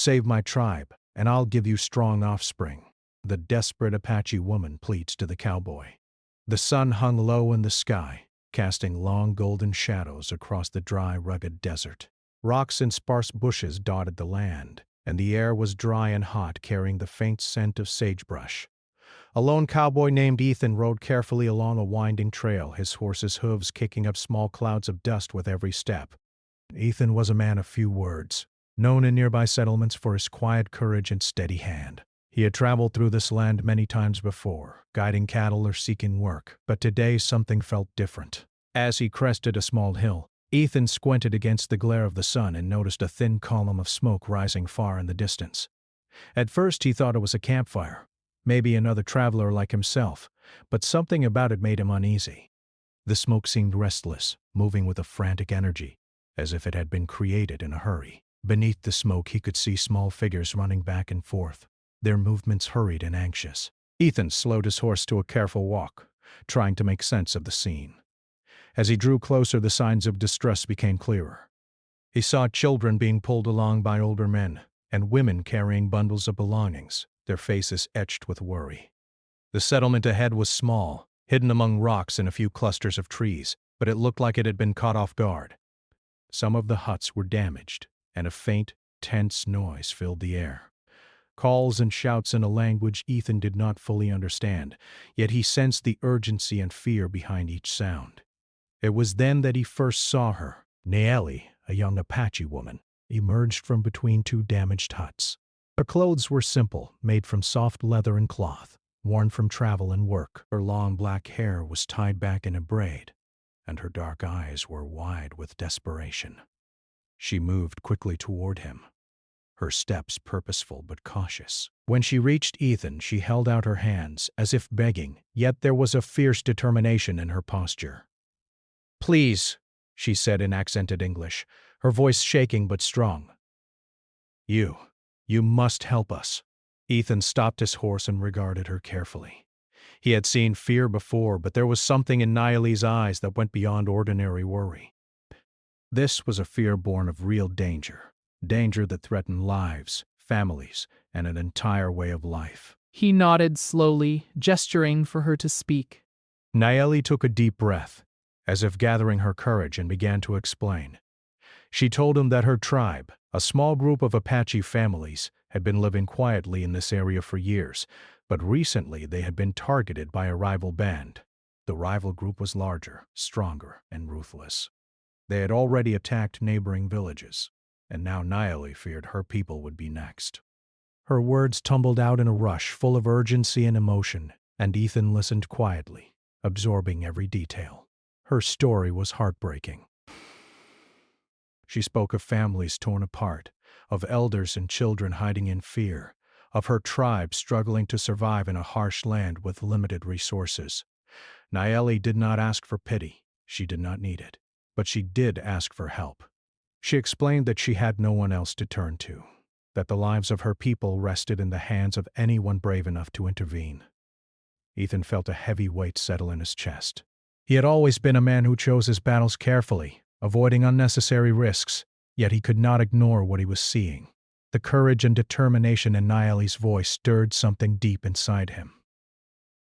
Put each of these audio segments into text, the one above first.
Save my tribe, and I'll give you strong offspring," the desperate Apache woman pleads to the cowboy. The sun hung low in the sky, casting long golden shadows across the dry, rugged desert. Rocks and sparse bushes dotted the land, and the air was dry and hot, carrying the faint scent of sagebrush. A lone cowboy named Ethan rode carefully along a winding trail, his horse's hooves kicking up small clouds of dust with every step. Ethan was a man of few words, known in nearby settlements for his quiet courage and steady hand. He had traveled through this land many times before, guiding cattle or seeking work, but today something felt different. As he crested a small hill, Ethan squinted against the glare of the sun and noticed a thin column of smoke rising far in the distance. At first he thought it was a campfire, maybe another traveler like himself, but something about it made him uneasy. The smoke seemed restless, moving with a frantic energy, as if it had been created in a hurry. Beneath the smoke he could see small figures running back and forth, their movements hurried and anxious. Ethan slowed his horse to a careful walk, trying to make sense of the scene. As he drew closer, the signs of distress became clearer. He saw children being pulled along by older men, and women carrying bundles of belongings, their faces etched with worry. The settlement ahead was small, hidden among rocks and a few clusters of trees, but it looked like it had been caught off guard. Some of the huts were damaged, and a faint, tense noise filled the air. Calls and shouts in a language Ethan did not fully understand, yet he sensed the urgency and fear behind each sound. It was then that he first saw her. Naeli, a young Apache woman, emerged from between two damaged huts. Her clothes were simple, made from soft leather and cloth, worn from travel and work. Her long black hair was tied back in a braid, and her dark eyes were wide with desperation. She moved quickly toward him, her steps purposeful but cautious. When she reached Ethan, she held out her hands, as if begging, yet there was a fierce determination in her posture. "Please," she said in accented English, her voice shaking but strong. You must help us." Ethan stopped his horse and regarded her carefully. He had seen fear before, but there was something in Naeli's eyes that went beyond ordinary worry. This was a fear born of real danger, danger that threatened lives, families, and an entire way of life. He nodded slowly, gesturing for her to speak. Naeli took a deep breath, as if gathering her courage, and began to explain. She told him that her tribe, a small group of Apache families, had been living quietly in this area for years, but recently they had been targeted by a rival band. The rival group was larger, stronger, and ruthless. They had already attacked neighboring villages, and now Naeli feared her people would be next. Her words tumbled out in a rush, full of urgency and emotion, and Ethan listened quietly, absorbing every detail. Her story was heartbreaking. She spoke of families torn apart, of elders and children hiding in fear, of her tribe struggling to survive in a harsh land with limited resources. Naeli did not ask for pity. She did not need it. But she did ask for help. She explained that she had no one else to turn to, that the lives of her people rested in the hands of anyone brave enough to intervene. Ethan felt a heavy weight settle in his chest. He had always been a man who chose his battles carefully, avoiding unnecessary risks, yet he could not ignore what he was seeing. The courage and determination in Naeli's voice stirred something deep inside him.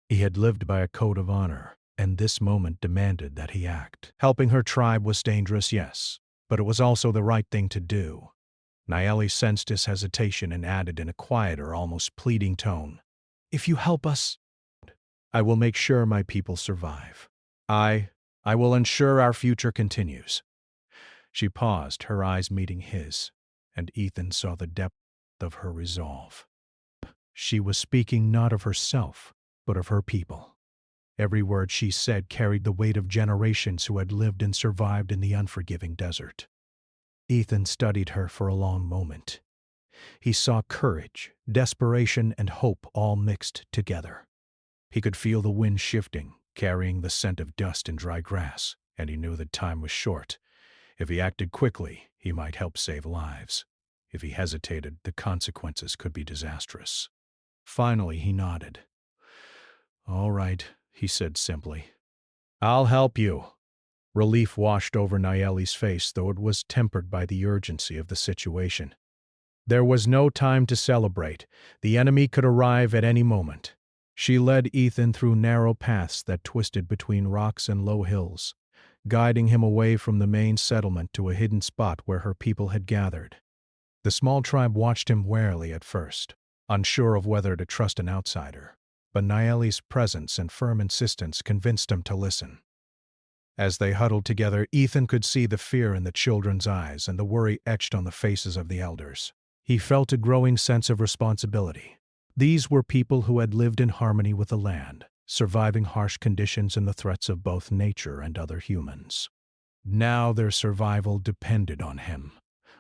He had lived by a code of honor, and this moment demanded that he act. Helping her tribe was dangerous, yes, but it was also the right thing to do. Naeli sensed his hesitation and added in a quieter, almost pleading tone, "If you help us, I will make sure my people survive. I will ensure our future continues." She paused, her eyes meeting his, and Ethan saw the depth of her resolve. She was speaking not of herself, but of her people. Every word she said carried the weight of generations who had lived and survived in the unforgiving desert. Ethan studied her for a long moment. He saw courage, desperation, and hope all mixed together. He could feel the wind shifting, carrying the scent of dust and dry grass, and he knew that time was short. If he acted quickly, he might help save lives. If he hesitated, the consequences could be disastrous. Finally, he nodded. "All right," he said simply. "I'll help you." Relief washed over Naeli's face, though it was tempered by the urgency of the situation. There was no time to celebrate. The enemy could arrive at any moment. She led Ethan through narrow paths that twisted between rocks and low hills, guiding him away from the main settlement to a hidden spot where her people had gathered. The small tribe watched him warily at first, unsure of whether to trust an outsider, but Naeli's presence and firm insistence convinced them to listen. As they huddled together, Ethan could see the fear in the children's eyes and the worry etched on the faces of the elders. He felt a growing sense of responsibility. These were people who had lived in harmony with the land, surviving harsh conditions and the threats of both nature and other humans. Now their survival depended on him,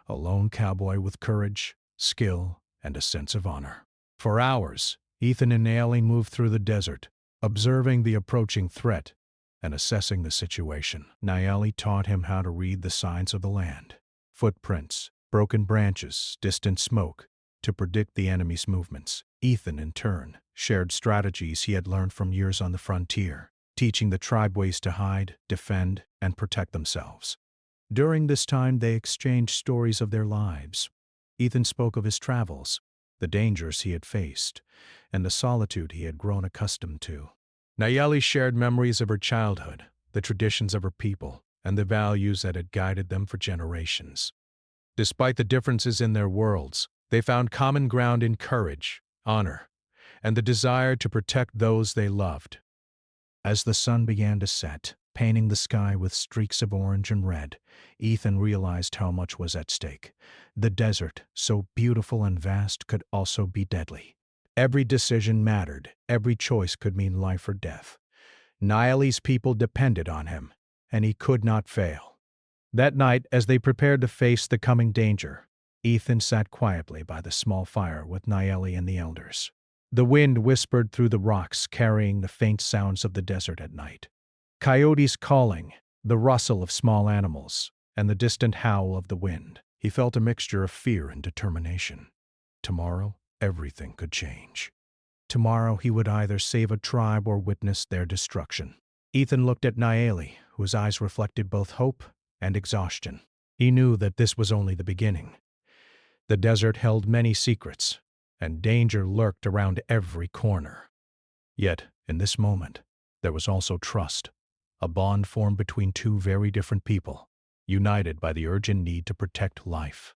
a lone cowboy with courage, skill, and a sense of honor. For hours, Ethan and Naeli moved through the desert, observing the approaching threat and assessing the situation. Naeli taught him how to read the signs of the land, footprints, broken branches, distant smoke, to predict the enemy's movements. Ethan, in turn, shared strategies he had learned from years on the frontier, teaching the tribe ways to hide, defend, and protect themselves. During this time, they exchanged stories of their lives. Ethan spoke of his travels, the dangers he had faced, and the solitude he had grown accustomed to. Naeli shared memories of her childhood, the traditions of her people, and the values that had guided them for generations. Despite the differences in their worlds, they found common ground in courage, honor, and the desire to protect those they loved. As the sun began to set, painting the sky with streaks of orange and red, Ethan realized how much was at stake. The desert, so beautiful and vast, could also be deadly. Every decision mattered. Every choice could mean life or death. Naeli's people depended on him, and he could not fail. That night, as they prepared to face the coming danger, Ethan sat quietly by the small fire with Naeli and the elders. The wind whispered through the rocks, carrying the faint sounds of the desert at night. Coyotes calling, the rustle of small animals, and the distant howl of the wind. He felt a mixture of fear and determination. Tomorrow, everything could change. Tomorrow he would either save a tribe or witness their destruction. Ethan looked at Naeli, whose eyes reflected both hope and exhaustion. He knew that this was only the beginning. The desert held many secrets, and danger lurked around every corner. Yet, in this moment, there was also trust, a bond formed between two very different people, united by the urgent need to protect life.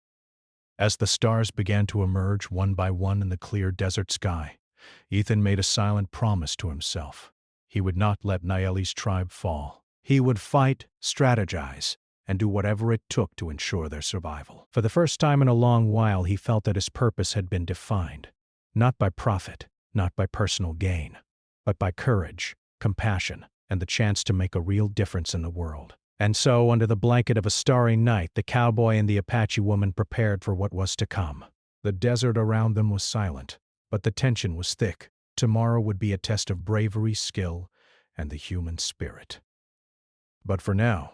As the stars began to emerge one by one in the clear desert sky, Ethan made a silent promise to himself. He would not let Naeli's tribe fall. He would fight, strategize, and do whatever it took to ensure their survival. For the first time in a long while, he felt that his purpose had been defined, not by profit, not by personal gain, but by courage, compassion, and the chance to make a real difference in the world. And so, under the blanket of a starry night, the cowboy and the Apache woman prepared for what was to come. The desert around them was silent, but the tension was thick. Tomorrow would be a test of bravery, skill, and the human spirit. But for now,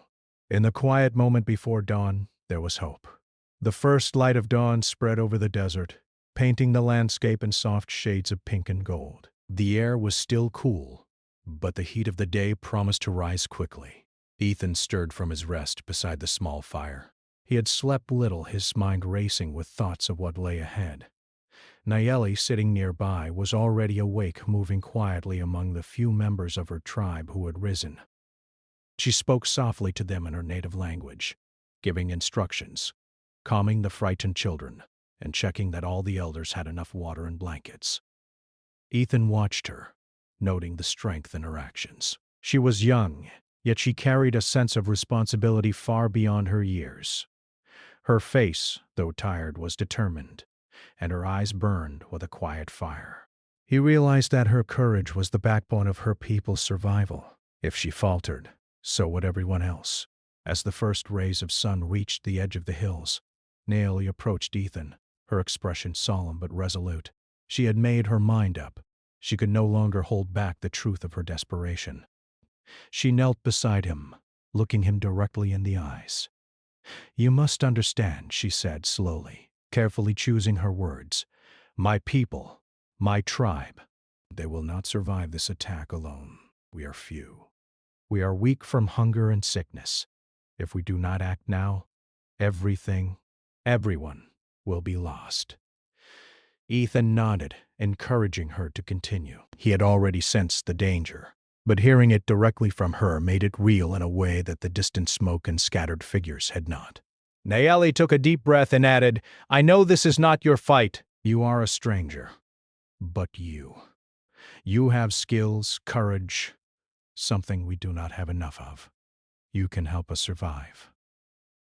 in the quiet moment before dawn, there was hope. The first light of dawn spread over the desert, painting the landscape in soft shades of pink and gold. The air was still cool, but the heat of the day promised to rise quickly. Ethan stirred from his rest beside the small fire. He had slept little, his mind racing with thoughts of what lay ahead. Naeli, sitting nearby, was already awake, moving quietly among the few members of her tribe who had risen. She spoke softly to them in her native language, giving instructions, calming the frightened children, and checking that all the elders had enough water and blankets. Ethan watched her, noting the strength in her actions. She was young, yet she carried a sense of responsibility far beyond her years. Her face, though tired, was determined, and her eyes burned with a quiet fire. He realized that her courage was the backbone of her people's survival. If she faltered, so would everyone else. As the first rays of sun reached the edge of the hills, Naeli approached Ethan, her expression solemn but resolute. She had made her mind up. She could no longer hold back the truth of her desperation. She knelt beside him, looking him directly in the eyes. "You must understand," she said slowly, carefully choosing her words. "My people, my tribe, they will not survive this attack alone. We are few. We are weak from hunger and sickness. If we do not act now, everyone will be lost. Ethan nodded, encouraging her to continue. He had already sensed the danger, but hearing it directly from her made it real in a way that the distant smoke and scattered figures had not. Nayeli took a deep breath and added, "I know this is not your fight. You are a stranger. But you have skills, courage, something we do not have enough of. You can help us survive."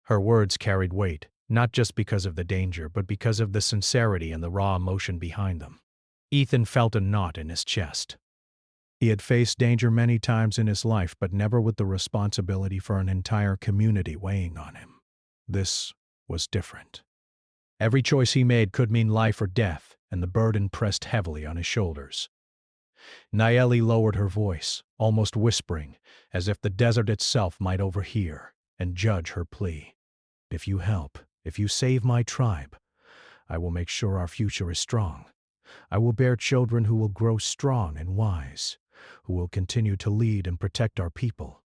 Her words carried weight, not just because of the danger, but because of the sincerity and the raw emotion behind them. Ethan felt a knot in his chest. He had faced danger many times in his life, but never with the responsibility for an entire community weighing on him. This was different. Every choice he made could mean life or death, and the burden pressed heavily on his shoulders. Nayeli lowered her voice, almost whispering, as if the desert itself might overhear and judge her plea. "If you help, if you save my tribe, I will make sure our future is strong. I will bear children who will grow strong and wise, who will continue to lead and protect our people."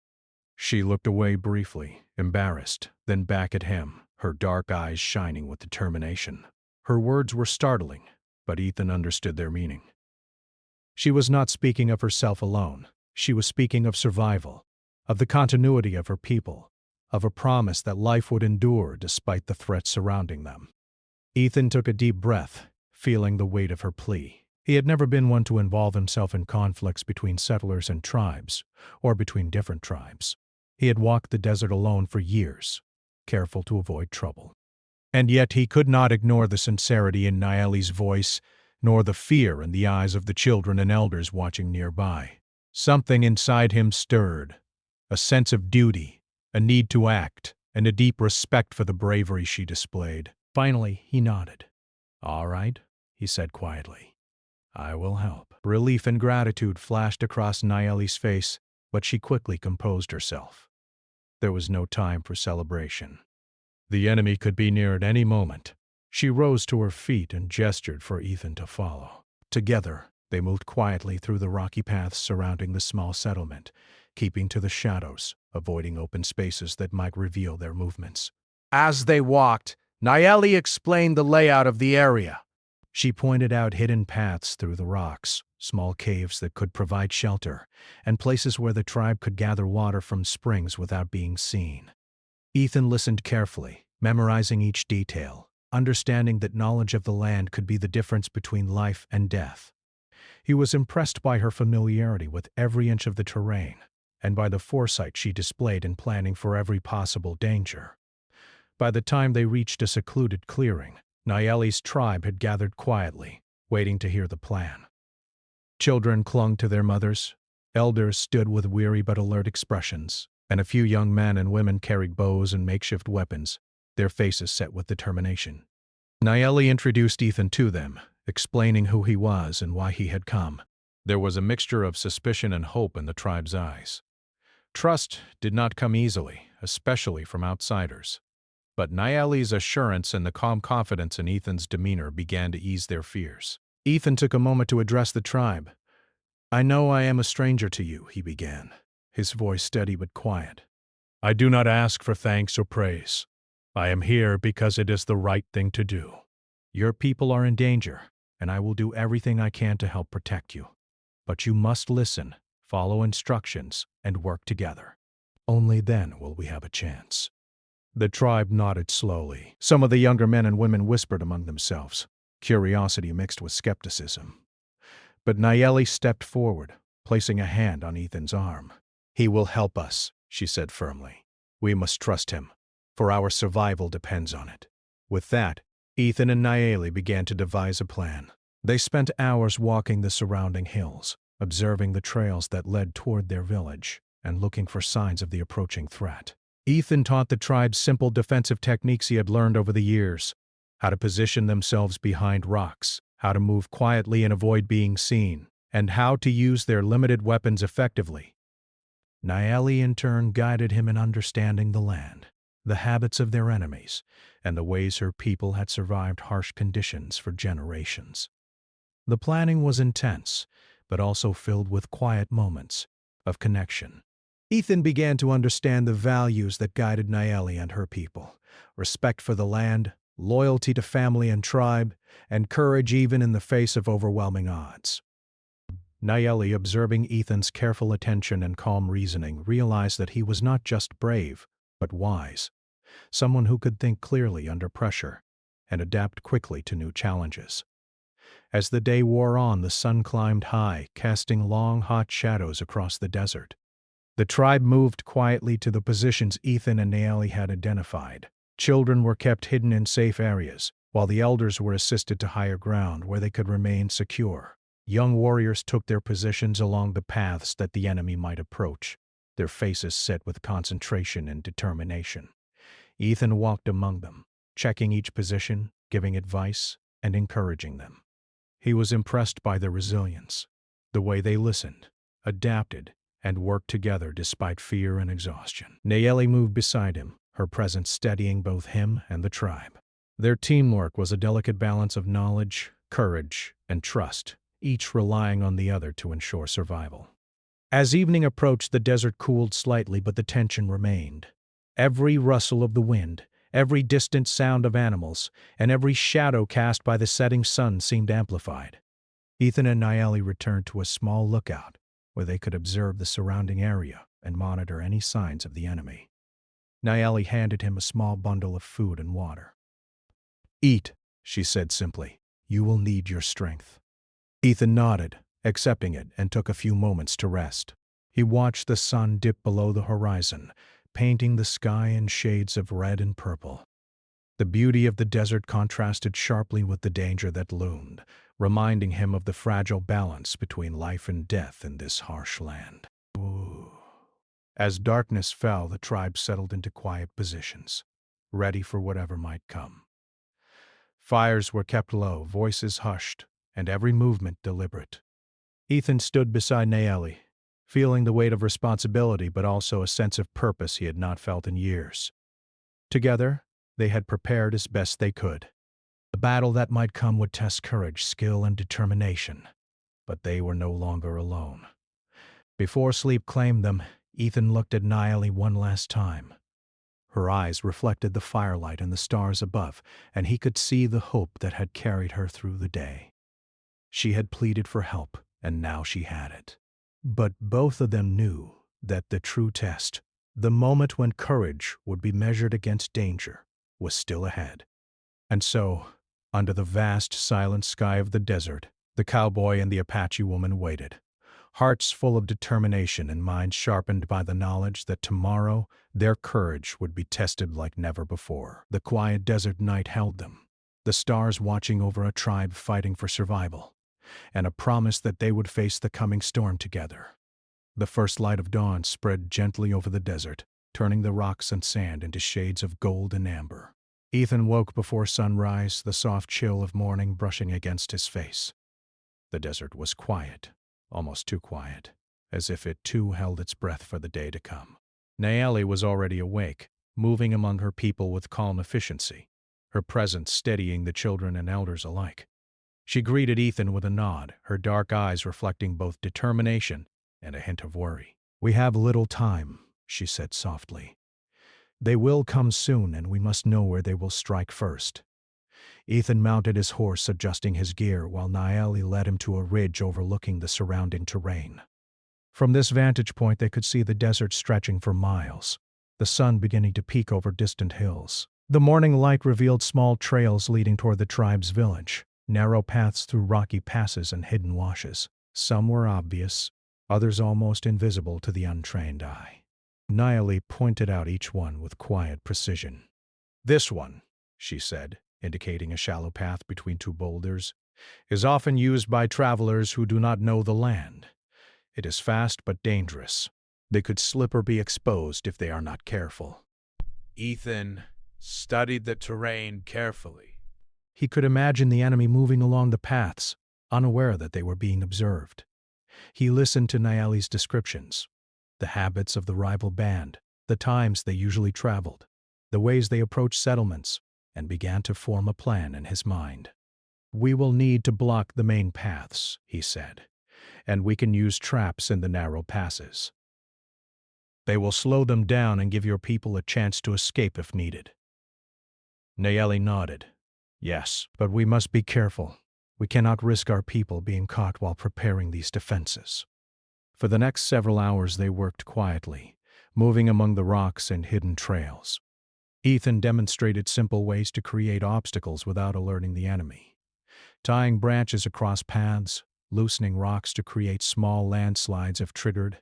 She looked away briefly, embarrassed, then back at him, her dark eyes shining with determination. Her words were startling, but Ethan understood their meaning. She was not speaking of herself alone. She was speaking of survival, of the continuity of her people, of a promise that life would endure despite the threats surrounding them. Ethan took a deep breath, feeling the weight of her plea. He had never been one to involve himself in conflicts between settlers and tribes, or between different tribes. He had walked the desert alone for years, careful to avoid trouble. And yet he could not ignore the sincerity in Nayeli's voice, nor the fear in the eyes of the children and elders watching nearby. Something inside him stirred, a sense of duty, a need to act, and a deep respect for the bravery she displayed. Finally, he nodded. "All right," he said quietly. "I will help." Relief and gratitude flashed across Nayeli's face, but she quickly composed herself. There was no time for celebration. The enemy could be near at any moment. She rose to her feet and gestured for Ethan to follow. Together, they moved quietly through the rocky paths surrounding the small settlement, keeping to the shadows, avoiding open spaces that might reveal their movements. As they walked, Nayeli explained the layout of the area. She pointed out hidden paths through the rocks, small caves that could provide shelter, and places where the tribe could gather water from springs without being seen. Ethan listened carefully, memorizing each detail, understanding that knowledge of the land could be the difference between life and death. He was impressed by her familiarity with every inch of the terrain, and by the foresight she displayed in planning for every possible danger. By the time they reached a secluded clearing, Nayeli's tribe had gathered quietly, waiting to hear the plan. Children clung to their mothers, elders stood with weary but alert expressions, and a few young men and women carried bows and makeshift weapons, their faces set with determination. Nayeli introduced Ethan to them, explaining who he was and why he had come. There was a mixture of suspicion and hope in the tribe's eyes. Trust did not come easily, especially from outsiders. But Nayeli's assurance and the calm confidence in Ethan's demeanor began to ease their fears. Ethan took a moment to address the tribe. "I know I am a stranger to you," he began, his voice steady but quiet. "I do not ask for thanks or praise. I am here because it is the right thing to do. Your people are in danger, and I will do everything I can to help protect you. But you must listen, follow instructions, and work together. Only then will we have a chance." The tribe nodded slowly. Some of the younger men and women whispered among themselves, curiosity mixed with skepticism. But Nayeli stepped forward, placing a hand on Ethan's arm. "He will help us," she said firmly. "We must trust him, for our survival depends on it." With that, Ethan and Nayeli began to devise a plan. They spent hours walking the surrounding hills, observing the trails that led toward their village, and looking for signs of the approaching threat. Ethan taught the tribe simple defensive techniques he had learned over the years: how to position themselves behind rocks, how to move quietly and avoid being seen, and how to use their limited weapons effectively. Nayeli in turn guided him in understanding the land, the habits of their enemies, and the ways her people had survived harsh conditions for generations. The planning was intense, but also filled with quiet moments of connection. Ethan began to understand the values that guided Nayeli and her people: respect for the land, loyalty to family and tribe, and courage even in the face of overwhelming odds. Nayeli, observing Ethan's careful attention and calm reasoning, realized that he was not just brave, but wise, someone who could think clearly under pressure and adapt quickly to new challenges. As the day wore on, the sun climbed high, casting long, hot shadows across the desert. The tribe moved quietly to the positions Ethan and Nayeli had identified. Children were kept hidden in safe areas, while the elders were assisted to higher ground where they could remain secure. Young warriors took their positions along the paths that the enemy might approach, their faces set with concentration and determination. Ethan walked among them, checking each position, giving advice, and encouraging them. He was impressed by their resilience, the way they listened, adapted, and worked together despite fear and exhaustion. Nayeli moved beside him, her presence steadying both him and the tribe. Their teamwork was a delicate balance of knowledge, courage, and trust, each relying on the other to ensure survival. As evening approached, the desert cooled slightly, but the tension remained. Every rustle of the wind, every distant sound of animals, and every shadow cast by the setting sun seemed amplified. Ethan and Nayeli returned to a small lookout, where they could observe the surrounding area and monitor any signs of the enemy. Nayeli handed him a small bundle of food and water. "Eat," she said simply. "You will need your strength." Ethan nodded, accepting it, and took a few moments to rest. He watched the sun dip below the horizon, painting the sky in shades of red and purple. The beauty of the desert contrasted sharply with the danger that loomed, reminding him of the fragile balance between life and death in this harsh land. As darkness fell, the tribe settled into quiet positions, ready for whatever might come. Fires were kept low, voices hushed, and every movement deliberate. Ethan stood beside Nayeli, feeling the weight of responsibility but also a sense of purpose he had not felt in years. Together, they had prepared as best they could. The battle that might come would test courage, skill, and determination, but they were no longer alone. Before sleep claimed them, Ethan looked at Nayeli one last time. Her eyes reflected the firelight and the stars above, and he could see the hope that had carried her through the day. She had pleaded for help, and now she had it. But both of them knew that the true test, the moment when courage would be measured against danger, was still ahead. And so, under the vast, silent sky of the desert, the cowboy and the Apache woman waited, hearts full of determination and minds sharpened by the knowledge that tomorrow their courage would be tested like never before. The quiet desert night held them, the stars watching over a tribe fighting for survival, and a promise that they would face the coming storm together. The first light of dawn spread gently over the desert, turning the rocks and sand into shades of gold and amber. Ethan woke before sunrise, the soft chill of morning brushing against his face. The desert was quiet, almost too quiet, as if it too held its breath for the day to come. Nayeli was already awake, moving among her people with calm efficiency, her presence steadying the children and elders alike. She greeted Ethan with a nod, her dark eyes reflecting both determination and a hint of worry. "We have little time," she said softly. "They will come soon, and we must know where they will strike first." Ethan mounted his horse, adjusting his gear, while Nayeli led him to a ridge overlooking the surrounding terrain. From this vantage point they could see the desert stretching for miles, the sun beginning to peek over distant hills. The morning light revealed small trails leading toward the tribe's village, narrow paths through rocky passes and hidden washes. Some were obvious, others almost invisible to the untrained eye. Nayeli pointed out each one with quiet precision. "This one," she said, indicating a shallow path between two boulders, "is often used by travelers who do not know the land. It is fast but dangerous. They could slip or be exposed if they are not careful." Ethan studied the terrain carefully. He could imagine the enemy moving along the paths, unaware that they were being observed. He listened to Nayeli's descriptions, the habits of the rival band, the times they usually traveled, the ways they approached settlements, and began to form a plan in his mind. "We will need to block the main paths," he said, "and we can use traps in the narrow passes. They will slow them down and give your people a chance to escape if needed." Nayeli nodded. Yes, but we must be careful. We cannot risk our people being caught while preparing these defenses. For the next several hours they worked quietly, moving among the rocks and hidden trails. Ethan demonstrated simple ways to create obstacles without alerting the enemy. Tying branches across paths, loosening rocks to create small landslides if triggered,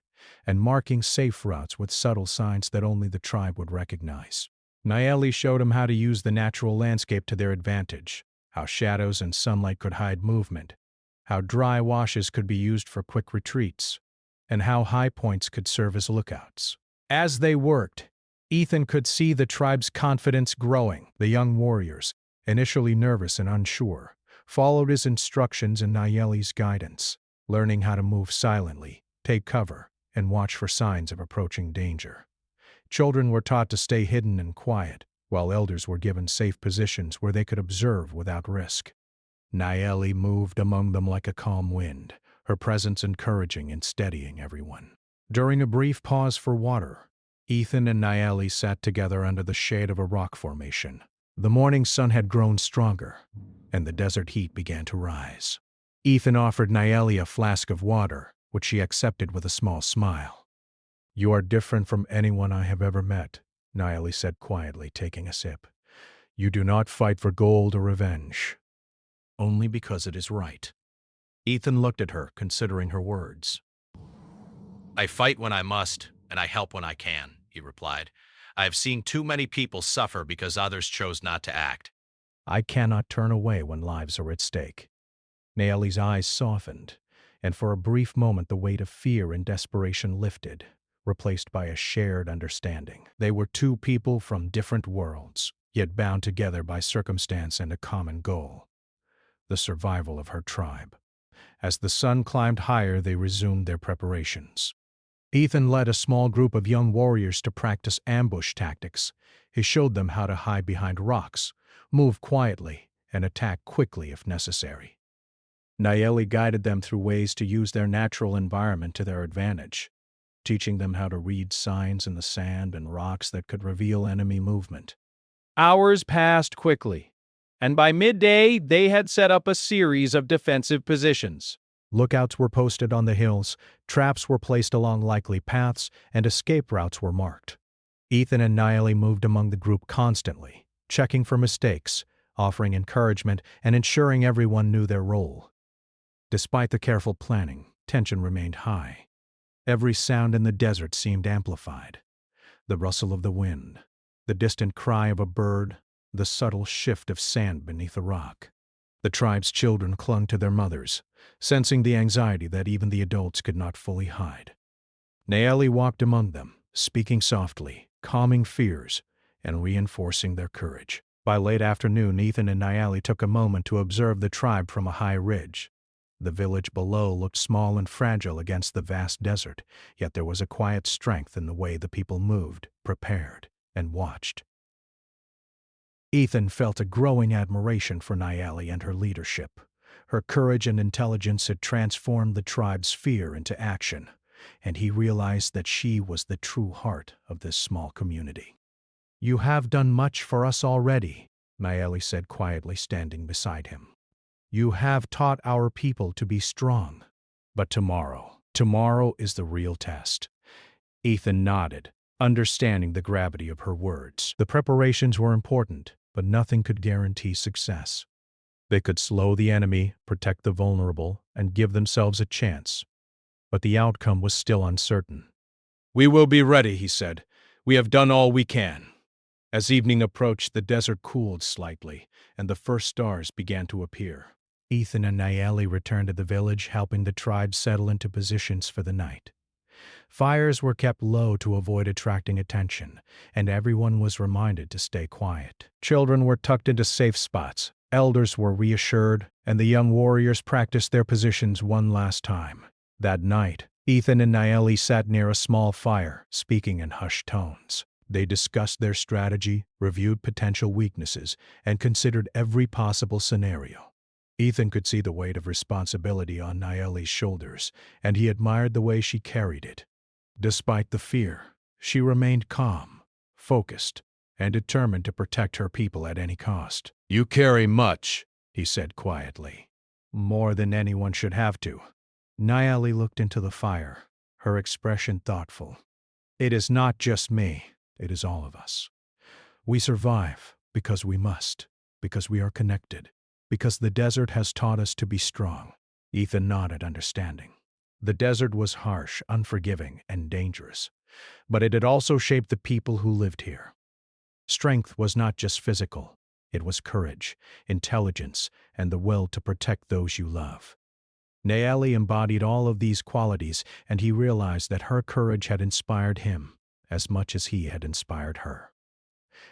and marking safe routes with subtle signs that only the tribe would recognize. Nayeli showed him how to use the natural landscape to their advantage, how shadows and sunlight could hide movement, how dry washes could be used for quick retreats, and how high points could serve as lookouts. As they worked, Ethan could see the tribe's confidence growing. The young warriors, initially nervous and unsure, followed his instructions and Nayeli's guidance, learning how to move silently, take cover, and watch for signs of approaching danger. Children were taught to stay hidden and quiet, while elders were given safe positions where they could observe without risk. Nayeli moved among them like a calm wind, her presence encouraging and steadying everyone. During a brief pause for water, Ethan and Nayeli sat together under the shade of a rock formation. The morning sun had grown stronger, and the desert heat began to rise. Ethan offered Nayeli a flask of water, which she accepted with a small smile. "You are different from anyone I have ever met," Nayeli said quietly, taking a sip. "You do not fight for gold or revenge. Only because it is right." Ethan looked at her, considering her words. "I fight when I must, and I help when I can," he replied. "I have seen too many people suffer because others chose not to act." "I cannot turn away when lives are at stake." Nayeli's eyes softened, and for a brief moment the weight of fear and desperation lifted, replaced by a shared understanding. They were two people from different worlds, yet bound together by circumstance and a common goal: the survival of her tribe. As the sun climbed higher, they resumed their preparations. Ethan led a small group of young warriors to practice ambush tactics. He showed them how to hide behind rocks, move quietly, and attack quickly if necessary. Nayeli guided them through ways to use their natural environment to their advantage, teaching them how to read signs in the sand and rocks that could reveal enemy movement. Hours passed quickly, and by midday they had set up a series of defensive positions. Lookouts were posted on the hills, traps were placed along likely paths, and escape routes were marked. Ethan and Nayeli moved among the group constantly, checking for mistakes, offering encouragement, and ensuring everyone knew their role. Despite the careful planning, tension remained high. Every sound in the desert seemed amplified: the rustle of the wind, the distant cry of a bird, the subtle shift of sand beneath a rock. The tribe's children clung to their mothers, sensing the anxiety that even the adults could not fully hide. Nayeli walked among them, speaking softly, calming fears, and reinforcing their courage. By late afternoon, Ethan and Nayeli took a moment to observe the tribe from a high ridge. The village below looked small and fragile against the vast desert, yet there was a quiet strength in the way the people moved, prepared, and watched. Ethan felt a growing admiration for Nayeli and her leadership. Her courage and intelligence had transformed the tribe's fear into action, and he realized that she was the true heart of this small community. "You have done much for us already," Nayeli said quietly, standing beside him. "You have taught our people to be strong. But tomorrow is the real test." Ethan nodded, understanding the gravity of her words. The preparations were important, but nothing could guarantee success. They could slow the enemy, protect the vulnerable, and give themselves a chance. But the outcome was still uncertain. "We will be ready," he said. "We have done all we can." As evening approached, the desert cooled slightly, and the first stars began to appear. Ethan and Nayeli returned to the village, helping the tribe settle into positions for the night. Fires were kept low to avoid attracting attention, and everyone was reminded to stay quiet. Children were tucked into safe spots, elders were reassured, and the young warriors practiced their positions one last time. That night, Ethan and Nayeli sat near a small fire, speaking in hushed tones. They discussed their strategy, reviewed potential weaknesses, and considered every possible scenario. Ethan could see the weight of responsibility on Nayeli's shoulders, and he admired the way she carried it. Despite the fear, she remained calm, focused, and determined to protect her people at any cost. You carry much, He said quietly. More than anyone should have to. Nayeli looked into the fire, her expression thoughtful. It is not just me, it is all of us. We survive because we must, because we are connected, because the desert has taught us to be strong. Ethan nodded, understanding. The desert was harsh, unforgiving, and dangerous, but it had also shaped the people who lived here. Strength was not just physical, it was courage, intelligence, and the will to protect those you love. Nayeli embodied all of these qualities, and he realized that her courage had inspired him as much as he had inspired her.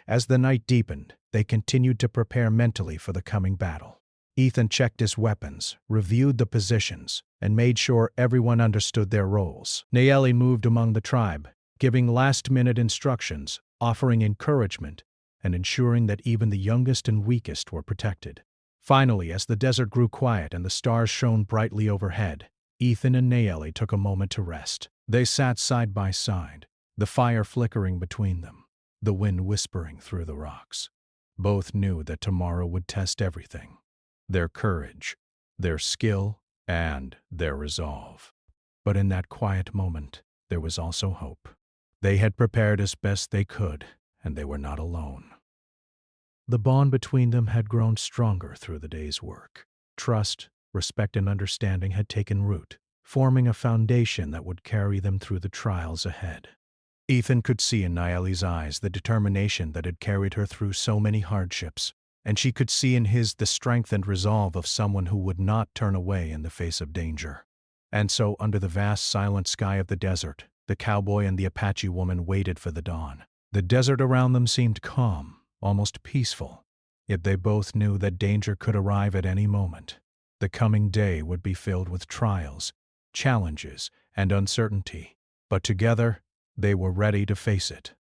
As the night deepened, they continued to prepare mentally for the coming battle. Ethan checked his weapons, reviewed the positions, and made sure everyone understood their roles. Nayeli moved among the tribe, giving last-minute instructions, offering encouragement, and ensuring that even the youngest and weakest were protected. Finally, as the desert grew quiet and the stars shone brightly overhead, Ethan and Nayeli took a moment to rest. They sat side by side, the fire flickering between them, the wind whispering through the rocks. Both knew that tomorrow would test everything: their courage, their skill, and their resolve. But in that quiet moment, there was also hope. They had prepared as best they could, and they were not alone. The bond between them had grown stronger through the day's work. Trust, respect, and understanding had taken root, forming a foundation that would carry them through the trials ahead. Ethan could see in Nayeli's eyes the determination that had carried her through so many hardships, and she could see in his the strength and resolve of someone who would not turn away in the face of danger. And so, under the vast silent sky of the desert, the cowboy and the Apache woman waited for the dawn. The desert around them seemed calm, almost peaceful, yet they both knew that danger could arrive at any moment. The coming day would be filled with trials, challenges, and uncertainty, but together they were ready to face it.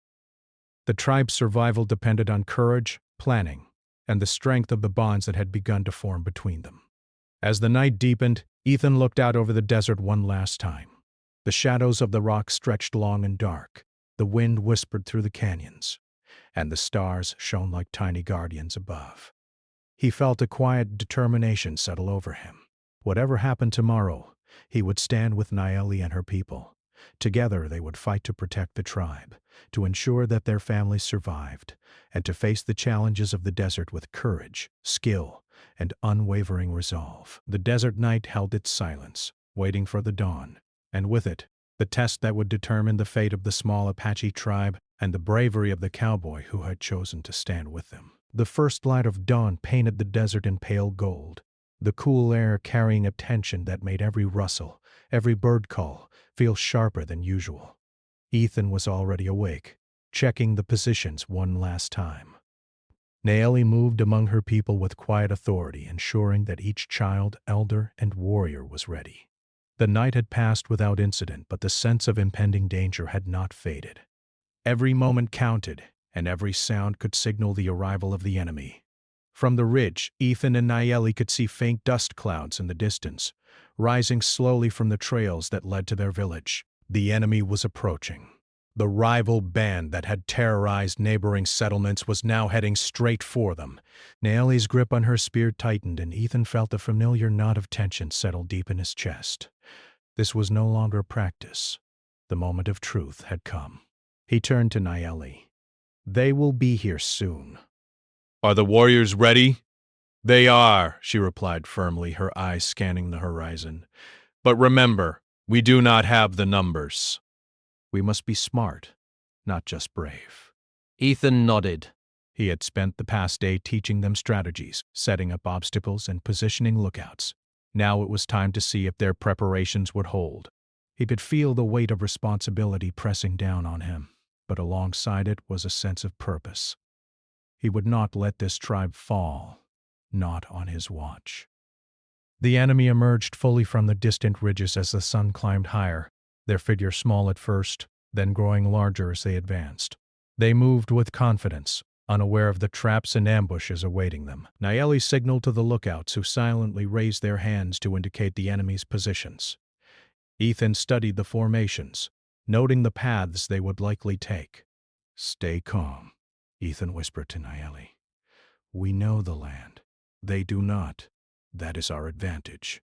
The tribe's survival depended on courage, planning, and the strength of the bonds that had begun to form between them. As the night deepened, Ethan looked out over the desert one last time. The shadows of the rocks stretched long and dark, the wind whispered through the canyons, and the stars shone like tiny guardians above. He felt a quiet determination settle over him. Whatever happened tomorrow, he would stand with Nayeli and her people. Together they would fight to protect the tribe, to ensure that their families survived, and to face the challenges of the desert with courage, skill, and unwavering resolve. The desert night held its silence, waiting for the dawn, and with it, the test that would determine the fate of the small Apache tribe and the bravery of the cowboy who had chosen to stand with them. The first light of dawn painted the desert in pale gold, the cool air carrying a tension that made every rustle, every bird call, feel sharper than usual. Ethan was already awake, checking the positions one last time. Nayeli moved among her people with quiet authority, ensuring that each child, elder, and warrior was ready. The night had passed without incident, but the sense of impending danger had not faded. Every moment counted, and every sound could signal the arrival of the enemy. From the ridge, Ethan and Nayeli could see faint dust clouds in the distance, rising slowly from the trails that led to their village. The enemy was approaching. The rival band that had terrorized neighboring settlements was now heading straight for them. Nayeli's grip on her spear tightened, and Ethan felt a familiar knot of tension settle deep in his chest. This was no longer practice. The moment of truth had come. He turned to Nayeli. "They will be here soon." Are the warriors ready? They are, she replied firmly, her eyes scanning the horizon. But remember, we do not have the numbers. We must be smart, not just brave. Ethan nodded. He had spent the past day teaching them strategies, setting up obstacles, and positioning lookouts. Now it was time to see if their preparations would hold. He could feel the weight of responsibility pressing down on him, but alongside it was a sense of purpose. He would not let this tribe fall, not on his watch. The enemy emerged fully from the distant ridges as the sun climbed higher, their figure small at first, then growing larger as they advanced. They moved with confidence, unaware of the traps and ambushes awaiting them. Nayeli signaled to the lookouts, who silently raised their hands to indicate the enemy's positions. Ethan studied the formations, noting the paths they would likely take. "Stay calm," Ethan whispered to Naeli. We know the land. They do not. That is our advantage.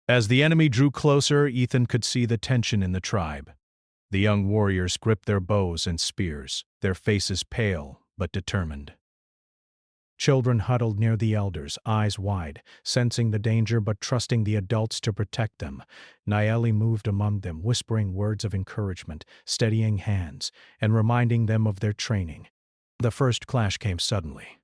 As the enemy drew closer, Ethan could see the tension in the tribe. The young warriors gripped their bows and spears, their faces pale but determined. Children huddled near the elders, eyes wide, sensing the danger but trusting the adults to protect them. Naeli moved among them, whispering words of encouragement, steadying hands, and reminding them of their training. The first clash came suddenly.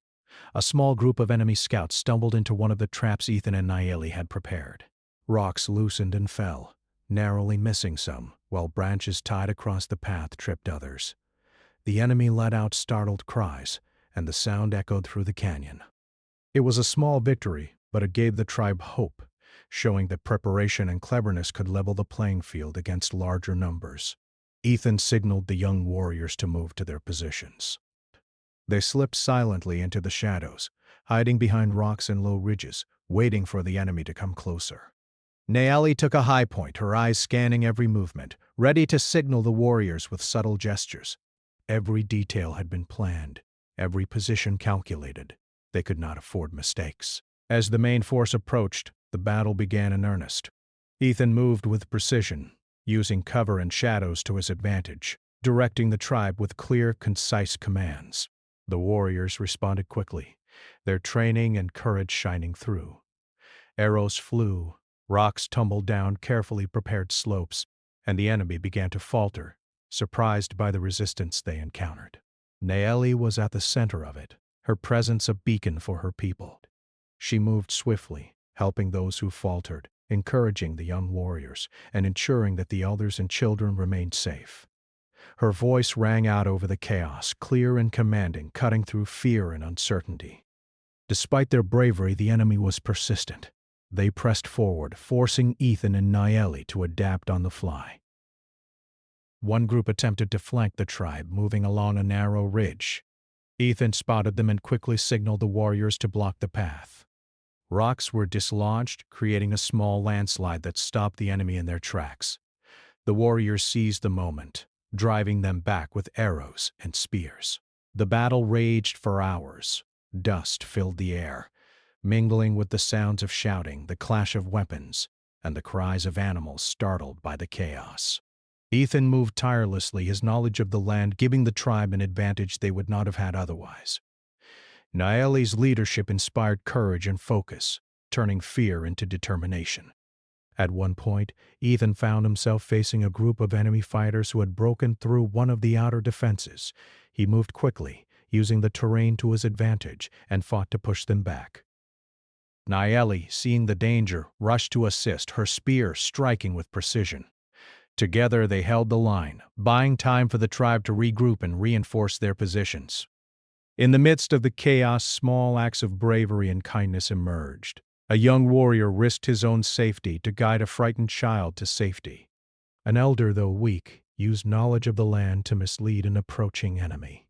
A small group of enemy scouts stumbled into one of the traps Ethan and Naeli had prepared. Rocks loosened and fell, narrowly missing some, while branches tied across the path tripped others. The enemy let out startled cries, and the sound echoed through the canyon. It was a small victory, but it gave the tribe hope, showing that preparation and cleverness could level the playing field against larger numbers. Ethan signaled the young warriors to move to their positions. They slipped silently into the shadows, hiding behind rocks and low ridges, waiting for the enemy to come closer. Naeli took a high point, her eyes scanning every movement, ready to signal the warriors with subtle gestures. Every detail had been planned, every position calculated. They could not afford mistakes. As the main force approached, the battle began in earnest. Ethan moved with precision, using cover and shadows to his advantage, directing the tribe with clear, concise commands. The warriors responded quickly, their training and courage shining through. Arrows flew, rocks tumbled down carefully prepared slopes, and the enemy began to falter, surprised by the resistance they encountered. Naeli was at the center of it, her presence a beacon for her people. She moved swiftly, helping those who faltered, encouraging the young warriors, and ensuring that the elders and children remained safe. Her voice rang out over the chaos, clear and commanding, cutting through fear and uncertainty. Despite their bravery, the enemy was persistent. They pressed forward, forcing Ethan and Naeli to adapt on the fly. One group attempted to flank the tribe, moving along a narrow ridge. Ethan spotted them and quickly signaled the warriors to block the path. Rocks were dislodged, creating a small landslide that stopped the enemy in their tracks. The warriors seized the moment, driving them back with arrows and spears. The battle raged for hours. Dust filled the air, mingling with the sounds of shouting, the clash of weapons, and the cries of animals startled by the chaos. Ethan moved tirelessly, his knowledge of the land giving the tribe an advantage they would not have had otherwise. Naeli's leadership inspired courage and focus, turning fear into determination. At one point, Ethan found himself facing a group of enemy fighters who had broken through one of the outer defenses. He moved quickly, using the terrain to his advantage, and fought to push them back. Naeli, seeing the danger, rushed to assist, her spear striking with precision. Together they held the line, buying time for the tribe to regroup and reinforce their positions. In the midst of the chaos, small acts of bravery and kindness emerged. A young warrior risked his own safety to guide a frightened child to safety. An elder, though weak, used knowledge of the land to mislead an approaching enemy.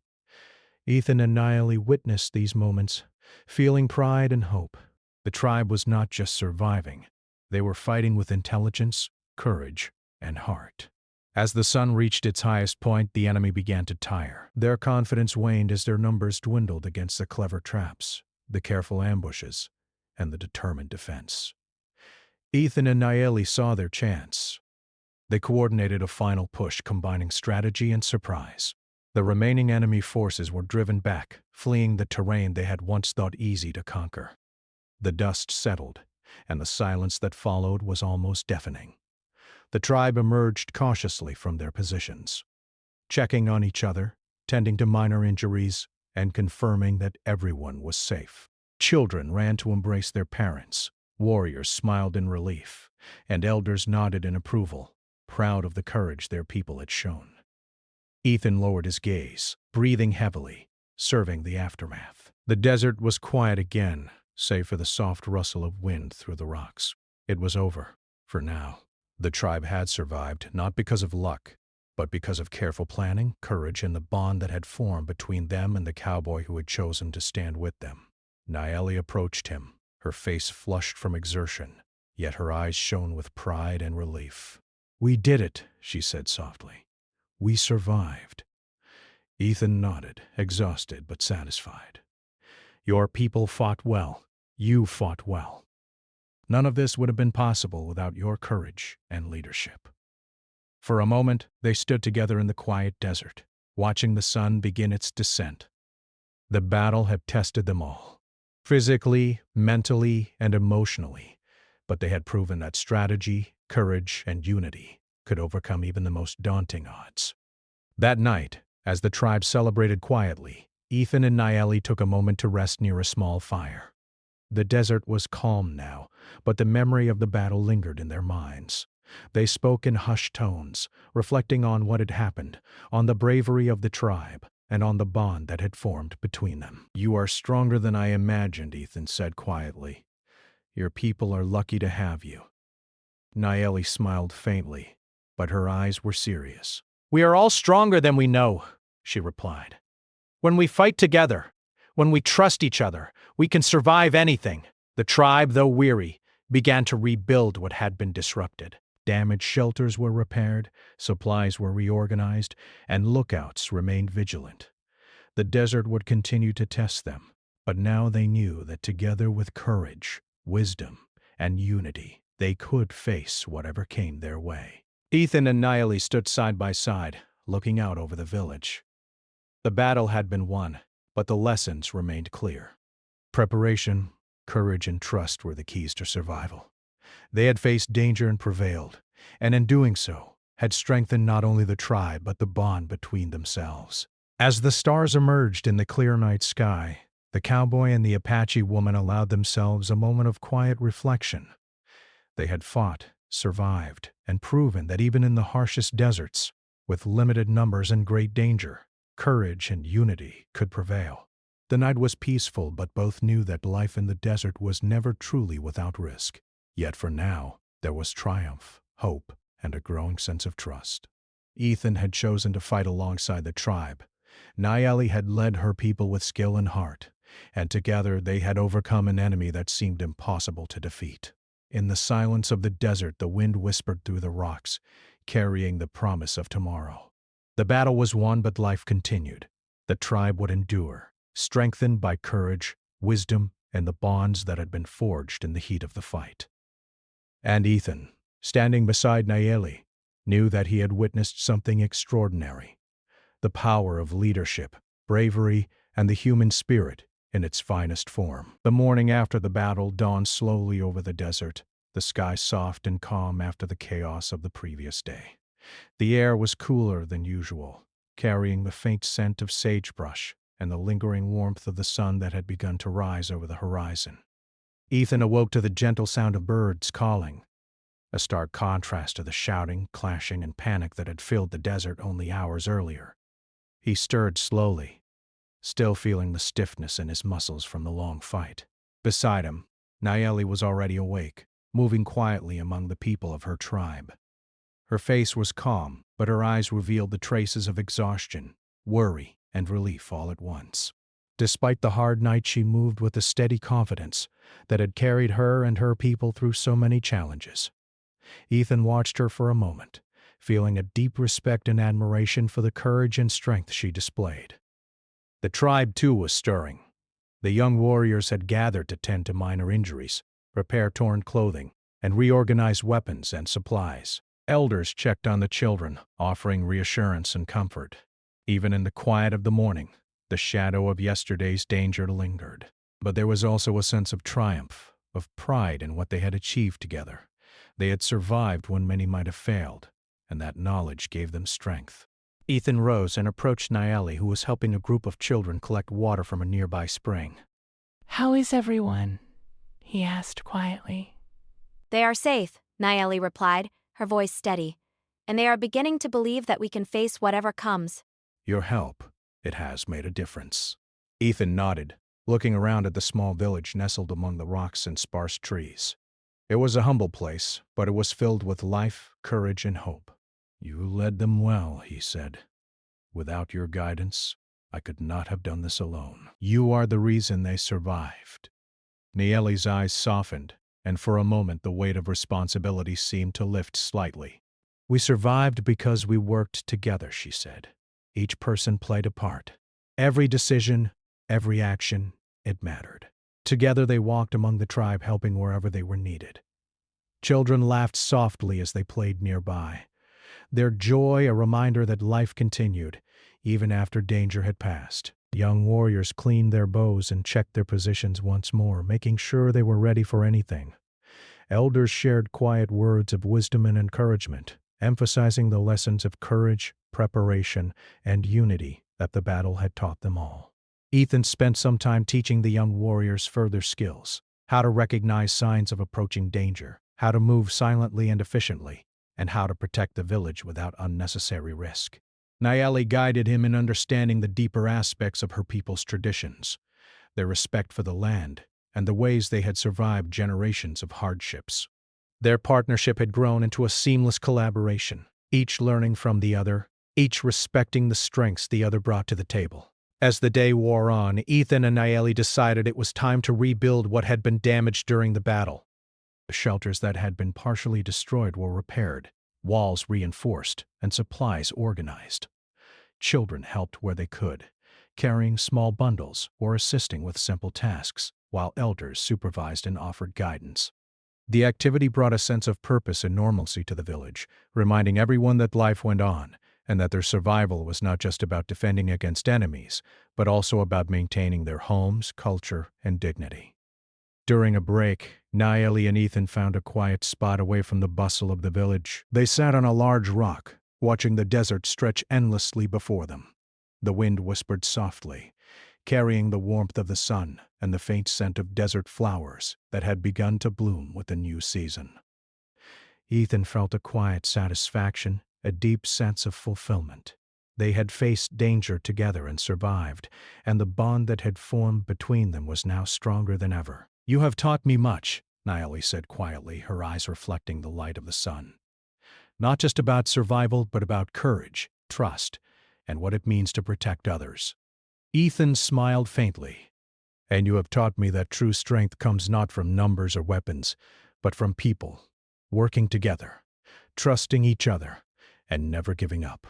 Ethan and Naeli witnessed these moments, feeling pride and hope. The tribe was not just surviving. They were fighting with intelligence, courage, and heart. As the sun reached its highest point, the enemy began to tire. Their confidence waned as their numbers dwindled against the clever traps, the careful ambushes, and the determined defense. Ethan and Naeli saw their chance. They coordinated a final push, combining strategy and surprise. The remaining enemy forces were driven back, fleeing the terrain they had once thought easy to conquer. The dust settled, and the silence that followed was almost deafening. The tribe emerged cautiously from their positions, checking on each other, tending to minor injuries, and confirming that everyone was safe. Children ran to embrace their parents, warriors smiled in relief, and elders nodded in approval, proud of the courage their people had shown. Ethan lowered his gaze, breathing heavily, serving the aftermath. The desert was quiet again, save for the soft rustle of wind through the rocks. It was over, for now. The tribe had survived, not because of luck, but because of careful planning, courage, and the bond that had formed between them and the cowboy who had chosen to stand with them. Naeli approached him, her face flushed from exertion, yet her eyes shone with pride and relief. "We did it," she said softly. "We survived." Ethan nodded, exhausted but satisfied. Your people fought well. You fought well. None of this would have been possible without your courage and leadership. For a moment, they stood together in the quiet desert, watching the sun begin its descent. The battle had tested them all, physically, mentally, and emotionally, but they had proven that strategy, courage, and unity could overcome even the most daunting odds. That night, as the tribe celebrated quietly, Ethan and Nayeli took a moment to rest near a small fire. The desert was calm now, but the memory of the battle lingered in their minds. They spoke in hushed tones, reflecting on what had happened, on the bravery of the tribe, and on the bond that had formed between them. "You are stronger than I imagined," Ethan said quietly. "Your people are lucky to have you." Nayeli smiled faintly, but her eyes were serious. "We are all stronger than we know," she replied. "When we fight together, when we trust each other, we can survive anything." The tribe, though weary, began to rebuild what had been disrupted. Damaged shelters were repaired, supplies were reorganized, and lookouts remained vigilant. The desert would continue to test them, but now they knew that together with courage, wisdom, and unity, they could face whatever came their way. Ethan and Nayeli stood side by side, looking out over the village. The battle had been won, but the lessons remained clear. Preparation, courage, and trust were the keys to survival. They had faced danger and prevailed, and in doing so, had strengthened not only the tribe but the bond between themselves. As the stars emerged in the clear night sky, the cowboy and the Apache woman allowed themselves a moment of quiet reflection. They had fought, survived, and proven that even in the harshest deserts, with limited numbers and great danger, courage and unity could prevail. The night was peaceful, but both knew that life in the desert was never truly without risk. Yet for now, there was triumph, hope, and a growing sense of trust. Ethan had chosen to fight alongside the tribe. Nayeli had led her people with skill and heart, and together they had overcome an enemy that seemed impossible to defeat. In the silence of the desert, the wind whispered through the rocks, carrying the promise of tomorrow. The battle was won, but life continued. The tribe would endure, strengthened by courage, wisdom, and the bonds that had been forged in the heat of the fight. And Ethan, standing beside Nayeli, knew that he had witnessed something extraordinary. The power of leadership, bravery, and the human spirit in its finest form. The morning after the battle dawned slowly over the desert, the sky soft and calm after the chaos of the previous day. The air was cooler than usual, carrying the faint scent of sagebrush and the lingering warmth of the sun that had begun to rise over the horizon. Ethan awoke to the gentle sound of birds calling, a stark contrast to the shouting, clashing, and panic that had filled the desert only hours earlier. He stirred slowly, still feeling the stiffness in his muscles from the long fight. Beside him, Nayeli was already awake, moving quietly among the people of her tribe. Her face was calm, but her eyes revealed the traces of exhaustion, worry, and relief all at once. Despite the hard night, she moved with a steady confidence that had carried her and her people through so many challenges. Ethan watched her for a moment, feeling a deep respect and admiration for the courage and strength she displayed. The tribe, too, was stirring. The young warriors had gathered to tend to minor injuries, repair torn clothing, and reorganize weapons and supplies. Elders checked on the children, offering reassurance and comfort. Even in the quiet of the morning, the shadow of yesterday's danger lingered. But there was also a sense of triumph, of pride in what they had achieved together. They had survived when many might have failed, and that knowledge gave them strength. Ethan rose and approached Nayeli, who was helping a group of children collect water from a nearby spring. "How is everyone?" he asked quietly. "They are safe," Nayeli replied, her voice steady. "And they are beginning to believe that we can face whatever comes." "Your help, it has made a difference." Ethan nodded, looking around at the small village nestled among the rocks and sparse trees. It was a humble place, but it was filled with life, courage, and hope. "You led them well," he said. "Without your guidance, I could not have done this alone. You are the reason they survived." Nayeli's eyes softened, and for a moment the weight of responsibility seemed to lift slightly. "We survived because we worked together," she said. Each person played a part. Every decision, every action, it mattered. Together they walked among the tribe, helping wherever they were needed. Children laughed softly as they played nearby, their joy a reminder that life continued, even after danger had passed. Young warriors cleaned their bows and checked their positions once more, making sure they were ready for anything. Elders shared quiet words of wisdom and encouragement, emphasizing the lessons of courage, preparation, and unity that the battle had taught them all. Ethan spent some time teaching the young warriors further skills: how to recognize signs of approaching danger, how to move silently and efficiently, and how to protect the village without unnecessary risk. Nayeli guided him in understanding the deeper aspects of her people's traditions, their respect for the land, and the ways they had survived generations of hardships. Their partnership had grown into a seamless collaboration, each learning from the other, each respecting the strengths the other brought to the table. As the day wore on, Ethan and Nayeli decided it was time to rebuild what had been damaged during the battle. The shelters that had been partially destroyed were repaired, walls reinforced, and supplies organized. Children helped where they could, carrying small bundles or assisting with simple tasks, while elders supervised and offered guidance. The activity brought a sense of purpose and normalcy to the village, reminding everyone that life went on, and that their survival was not just about defending against enemies, but also about maintaining their homes, culture, and dignity. During a break, Nayeli and Ethan found a quiet spot away from the bustle of the village. They sat on a large rock, watching the desert stretch endlessly before them. The wind whispered softly, carrying the warmth of the sun and the faint scent of desert flowers that had begun to bloom with the new season. Ethan felt a quiet satisfaction, a deep sense of fulfillment. They had faced danger together and survived, and the bond that had formed between them was now stronger than ever. "You have taught me much," Nayeli said quietly, her eyes reflecting the light of the sun. "Not just about survival, but about courage, trust, and what it means to protect others." Ethan smiled faintly. "And you have taught me that true strength comes not from numbers or weapons, but from people, working together, trusting each other, and never giving up."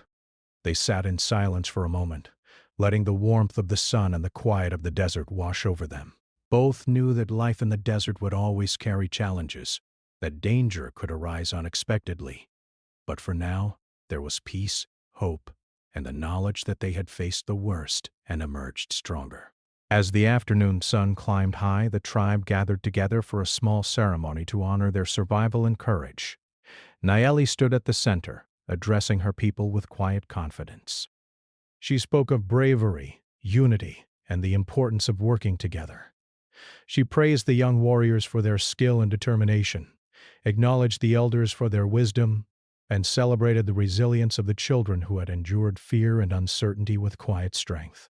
They sat in silence for a moment, letting the warmth of the sun and the quiet of the desert wash over them. Both knew that life in the desert would always carry challenges, that danger could arise unexpectedly. But for now, there was peace, hope, and the knowledge that they had faced the worst and emerged stronger. As the afternoon sun climbed high, the tribe gathered together for a small ceremony to honor their survival and courage. Nayeli stood at the center, addressing her people with quiet confidence. She spoke of bravery, unity, and the importance of working together. She praised the young warriors for their skill and determination, acknowledged the elders for their wisdom, and celebrated the resilience of the children who had endured fear and uncertainty with quiet strength.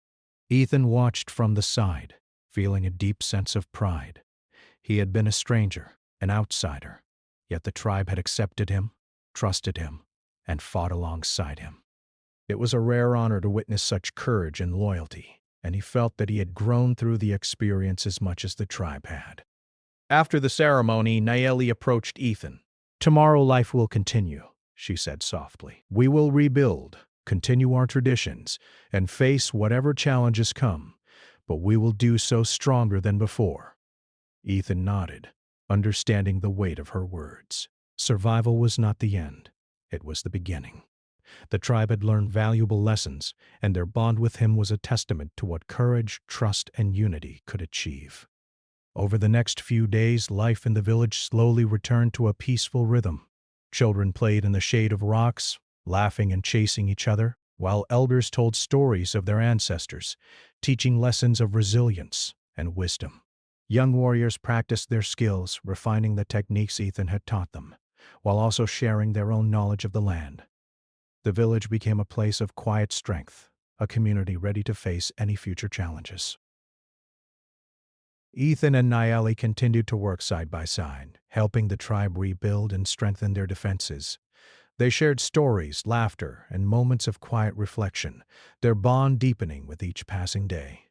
Ethan watched from the side, feeling a deep sense of pride. He had been a stranger, an outsider, yet the tribe had accepted him, trusted him, and fought alongside him. It was a rare honor to witness such courage and loyalty, and he felt that he had grown through the experience as much as the tribe had. After the ceremony, Nayeli approached Ethan. "Tomorrow life will continue," she said softly. "We will rebuild, continue our traditions, and face whatever challenges come, but we will do so stronger than before." Ethan nodded, understanding the weight of her words. Survival was not the end. It was the beginning. The tribe had learned valuable lessons, and their bond with him was a testament to what courage, trust, and unity could achieve. Over the next few days, life in the village slowly returned to a peaceful rhythm. Children played in the shade of rocks, laughing and chasing each other, while elders told stories of their ancestors, teaching lessons of resilience and wisdom. Young warriors practiced their skills, refining the techniques Ethan had taught them, while also sharing their own knowledge of the land. The village became a place of quiet strength, a community ready to face any future challenges. Ethan and Nayeli continued to work side by side, helping the tribe rebuild and strengthen their defenses. They shared stories, laughter, and moments of quiet reflection, their bond deepening with each passing day.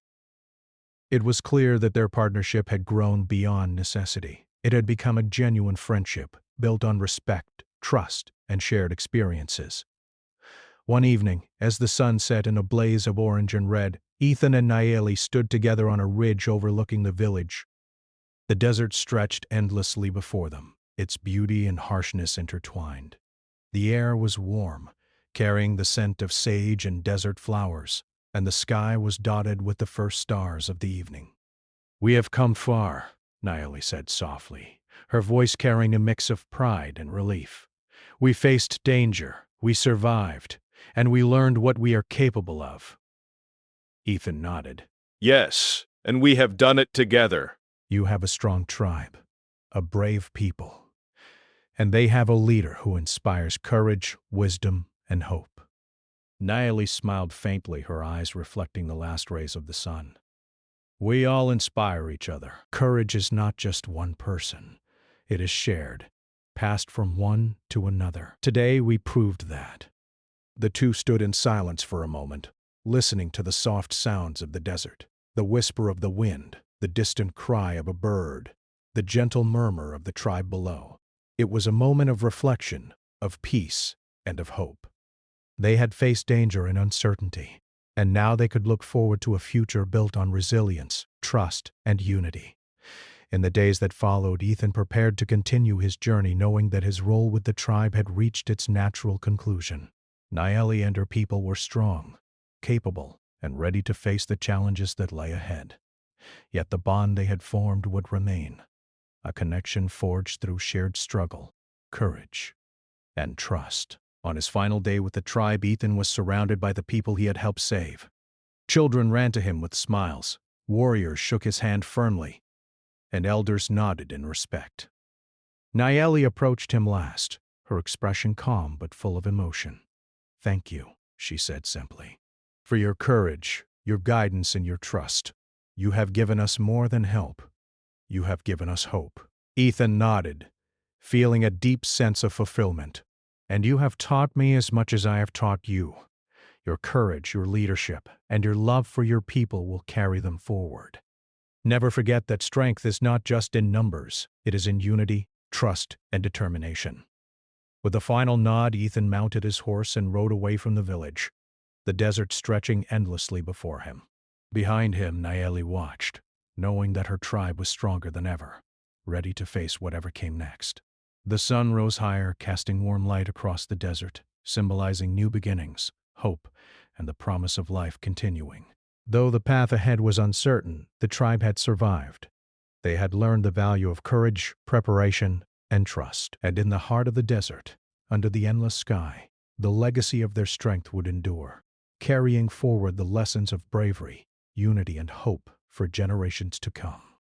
It was clear that their partnership had grown beyond necessity. It had become a genuine friendship, built on respect, trust, and shared experiences. One evening, as the sun set in a blaze of orange and red, Ethan and Nayeli stood together on a ridge overlooking the village. The desert stretched endlessly before them, its beauty and harshness intertwined. The air was warm, carrying the scent of sage and desert flowers, and the sky was dotted with the first stars of the evening. "We have come far," Nayeli said softly, her voice carrying a mix of pride and relief. "We faced danger, we survived, and we learned what we are capable of." Ethan nodded. Yes, and we have done it together. "You have a strong tribe, a brave people, and they have a leader who inspires courage, wisdom, and hope." Nayeli smiled faintly, her eyes reflecting the last rays of the sun. "We all inspire each other. Courage is not just one person. It is shared, passed from one to another. Today we proved that." The two stood in silence for a moment, listening to the soft sounds of the desert, the whisper of the wind, the distant cry of a bird, the gentle murmur of the tribe below. It was a moment of reflection, of peace, and of hope. They had faced danger and uncertainty, and now they could look forward to a future built on resilience, trust, and unity. In the days that followed, Ethan prepared to continue his journey, knowing that his role with the tribe had reached its natural conclusion. Nayeli and her people were strong, capable, and ready to face the challenges that lay ahead. Yet the bond they had formed would remain, a connection forged through shared struggle, courage, and trust. On his final day with the tribe, Ethan was surrounded by the people he had helped save. Children ran to him with smiles, warriors shook his hand firmly, and elders nodded in respect. Nayeli approached him last, her expression calm but full of emotion. "Thank you," she said simply, "for your courage, your guidance, and your trust. You have given us more than help. You have given us hope." Ethan nodded, feeling a deep sense of fulfillment. "And you have taught me as much as I have taught you. Your courage, your leadership, and your love for your people will carry them forward. Never forget that strength is not just in numbers, it is in unity, trust, and determination." With a final nod, Ethan mounted his horse and rode away from the village, the desert stretching endlessly before him. Behind him, Nayeli watched, knowing that her tribe was stronger than ever, ready to face whatever came next. The sun rose higher, casting warm light across the desert, symbolizing new beginnings, hope, and the promise of life continuing. Though the path ahead was uncertain, the tribe had survived. They had learned the value of courage, preparation, and trust. And in the heart of the desert, under the endless sky, the legacy of their strength would endure, carrying forward the lessons of bravery, unity, and hope for generations to come.